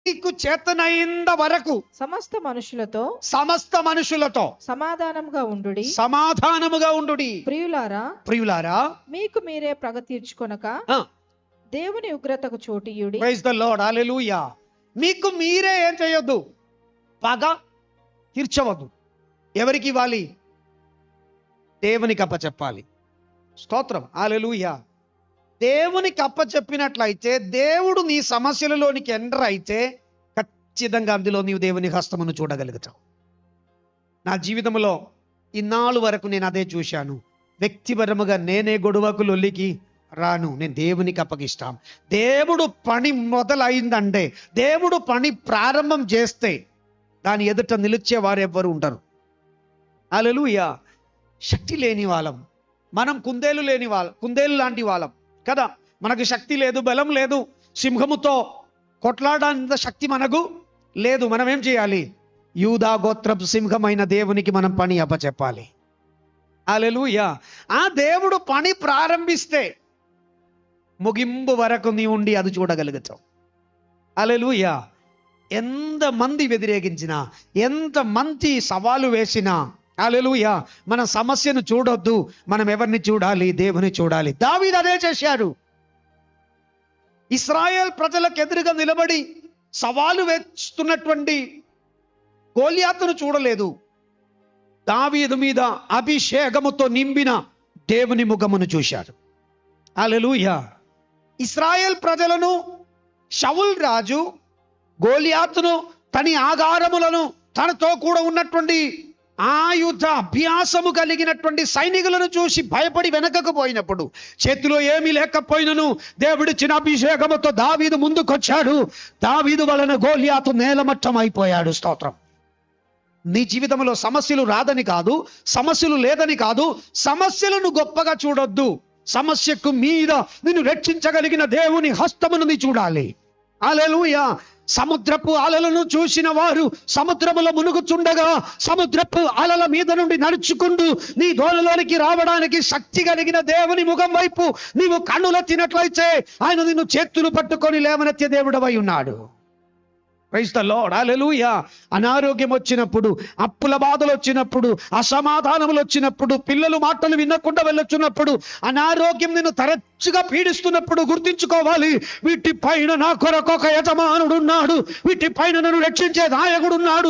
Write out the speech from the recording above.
నీకు చేతనైంత వరకు సమస్త మనుషులతో సమాధానముగా ఉండుడి. ప్రియులారా మీకు మీరే పగ తీర్చుకొనక దేవుని ఉగ్రతకు చోటియుడి. ప్రైజ్ ద లార్డ్, హల్లెలూయా. మీకు మీరే ఏం చేయొద్దు, పగ తీర్చవద్దు. ఎవరికి ఇవ్వాలి? దేవునికి అప్పచెప్పాలి. స్తోత్రం, హల్లెలూయా. దేవునికి అప్పచెప్పినట్లయితే దేవుడు నీ సమస్యలలోనికి ఎంటర్ అయితే ఖచ్చితంగా అందులో నీవు దేవుని హస్తమును చూడగలుగుతావు. నా జీవితంలో ఇన్నాళ్ళు వరకు నేను అదే చూశాను. వ్యక్తిపరముగా నేనే గొడవకు లొల్లికి రాను, నేను దేవునికి అప్పగిస్తాం. దేవుడు పని మొదలైందంటే, దేవుడు పని ప్రారంభం చేస్తే దాని ఎదుట నిలిచే వారు ఎవ్వరు ఉంటారు. హల్లెలూయా. శక్తి లేని వాళ్ళం మనం, కుందేలు లాంటి వాళ్ళం కదా. మనకు శక్తి లేదు, బలం లేదు, సింహముతో కొట్లాడడానికి శక్తి మనకు లేదు. మనం ఏం చేయాలి? యూదా గోత్రపు సింహమైన దేవునికి మనం పని అప్పచెప్పాలి. హల్లెలూయా. ఆ దేవుడు పని ప్రారంభిస్తే ముగింపు వరకు నీ ఉండి అది చూడగలుగుతావు. హల్లెలూయా. ఎంతమంది వ్యతిరేకించినా, ఎంతమంది సవాలు వేసినా, హల్లెలూయా, మన సమస్యను చూడొద్దు, మనం ఎవరిని చూడాలి? దేవుని చూడాలి. దావీదు అదే చేశాడు. ఇశ్రాయేల్ ప్రజలకు ఎదురుగా నిలబడి సవాలు వేస్తున్నటువంటి గోలియాతును చూడలేదు. దావీదు మీద అభిషేకముతో నింపిన దేవుని ముఖమును చూశాడు. హల్లెలూయా. ఇశ్రాయేల్ ప్రజలను షౌల్ రాజు గోలియాతును, తన ఆగారములను, తనతో కూడా ఉన్నటువంటి ఆయుధ అభ్యాసము కలిగినటువంటి సైనికులను చూసి భయపడి వెనకకు పోయినప్పుడు, చేతిలో ఏమీ లేకపోయినను దేవుడిచ్చిన అభిషేకముతో దావీదు ముందుకొచ్చాడు. దావీదు వలన గోలియాతు నేలమట్టం అయిపోయాడు. స్తోత్రం. నీ జీవితంలో సమస్యలు రాదని కాదు, సమస్యలు లేదని కాదు, సమస్యలను గొప్పగా చూడొద్దు. సమస్యకు మీద నిన్ను రక్షించగలిగిన దేవుని హస్తమును నీ చూడాలి. హల్లెలూయా. సముద్రపు అలలను చూసిన వారు సముద్రములో మునుగుచుండగా సముద్రపు అలల మీద నుండి నడుచుకుంటూ నీ దోణలోనికి రావడానికి శక్తి కలిగిన దేవుని ముఖం వైపు నీవు కన్నులెత్తినట్లయితే ఆయన నిన్ను చేతులు పట్టుకొని లేవనెత్తే దేవుడవై ఉన్నాడు. ప్రైజ్ ద లార్డ్, హల్లెలూయా. అనారోగ్యం వచ్చినప్పుడు, అప్పుల బాధలు వచ్చినప్పుడు, అసమాధానములు వచ్చినప్పుడు, పిల్లలు మాటలు వినకుండా వెళ్ళొచ్చినప్పుడు, అనారోగ్యం నిన్ను తరచుగా పీడిస్తున్నప్పుడు గుర్తించుకోవాలి, వీటి పైన నా కొరకు ఒక యజమానుడు ఉన్నాడు, వీటి పైన నన్ను రక్షించే నాయకుడు ఉన్నాడు.